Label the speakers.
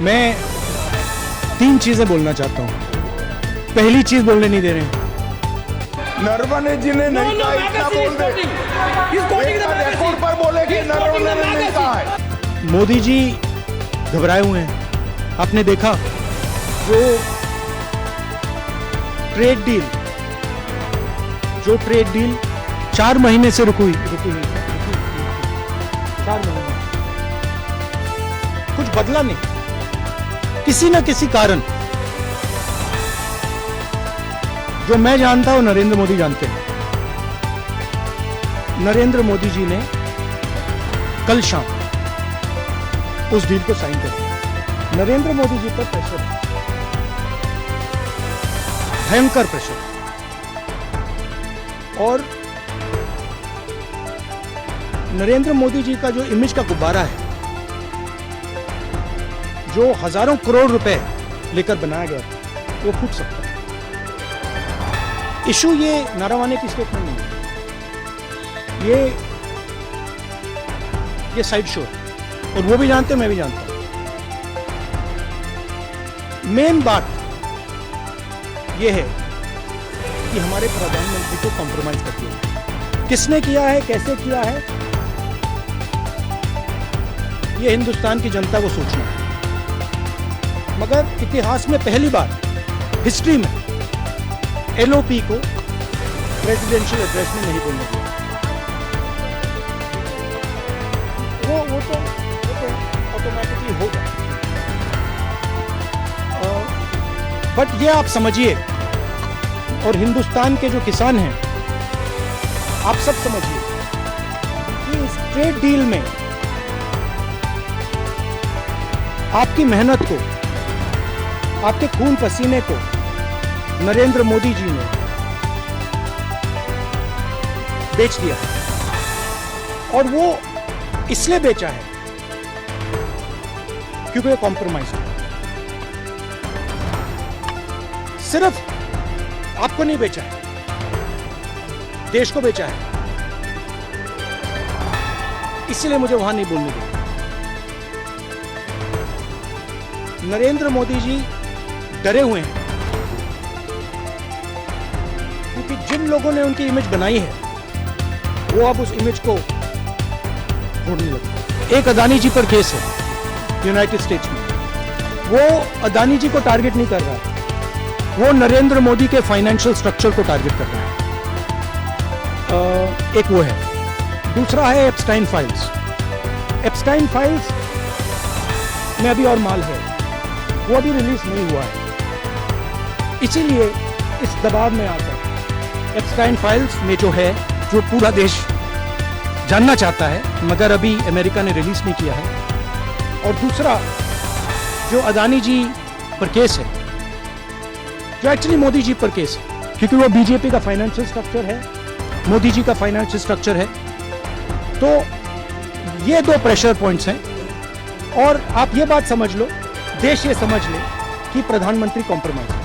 Speaker 1: मैं 3 चीजें बोलना चाहता हूँ। पहली चीज बोलने नहीं दे रहे हैं।
Speaker 2: नरवणे जी ने नहीं कहा, इतना बोल दे। रिकॉर्ड पर बोले कि नरवणे ने नहीं कहा है।
Speaker 1: मोदी जी घबराए हुए हैं। आपने देखा जो ट्रेड डील 4 महीने से रुकी नहीं 4 महीने कुछ बदला नहीं, किसी ना किसी कारण जो मैं जानता हूं नरेंद्र मोदी जानते हैं। नरेंद्र मोदी जी ने कल शाम उस डील को साइन कर दिया। नरेंद्र मोदी जी पर प्रेशर है, भयंकर प्रेशर, और नरेंद्र मोदी जी का जो इमेज का गुब्बारा है, जो हजारों करोड़ रुपए लेकर बनाया गया था, वो फूट सकता है। इशू ये नारावाने की स्टेटमेंट नहीं है, ये साइड शो है, और वो भी जानते हैं, मैं भी जानता हूं। मेन बात ये है कि हमारे प्रधानमंत्री को कॉम्प्रोमाइज कर दिया। किसने किया है, कैसे किया है, ये हिंदुस्तान की जनता को सोचना है। मगर इतिहास में पहली बार हिस्ट्री में एलओपी को प्रेसिडेंशियल एड्रेस में नहीं बोलने दिया। वो तो ऑटोमेटिकली होगा। बट ये आप समझिए, और हिंदुस्तान के जो किसान हैं, आप सब समझिए कि इस ट्रेड डील में आपकी मेहनत को, आपके खून पसीने को नरेंद्र मोदी जी ने बेच दिया है। और वो इसलिए बेचा है क्योंकि वो कॉम्प्रोमाइज है। सिर्फ आपको नहीं बेचा है, देश को बेचा है। इसलिए मुझे वहां नहीं बोलने दिया। नरेंद्र मोदी जी डरे हुए हैं क्योंकि जिन लोगों ने उनकी इमेज बनाई है, वो अब उस इमेज को छोड़ने लगे। एक अदानी जी पर केस है यूनाइटेड स्टेट्स में। वो अदानी जी को टारगेट नहीं कर रहा है, वो नरेंद्र मोदी के फाइनेंशियल स्ट्रक्चर को टारगेट कर रहा है। एक वो है। दूसरा है एप्स्टाइन फाइल्स। एप्स्टाइन फाइल्स में अभी और माल है, वो अभी रिलीज नहीं हुआ है। इसीलिए इस दबाव में आकर एप्स्टाइन फाइल्स में जो है, जो पूरा देश जानना चाहता है, मगर अभी अमेरिका ने रिलीज नहीं किया है। और दूसरा जो अदानी जी पर केस है, जो एक्चुअली मोदी जी पर केस है, क्योंकि वो बीजेपी का फाइनेंशियल स्ट्रक्चर है, मोदी जी का फाइनेंशियल स्ट्रक्चर है। तो ये 2 प्रेशर पॉइंट्स हैं। और आप ये बात समझ लो, देश ये समझ ले कि प्रधानमंत्री कॉम्प्रोमाइज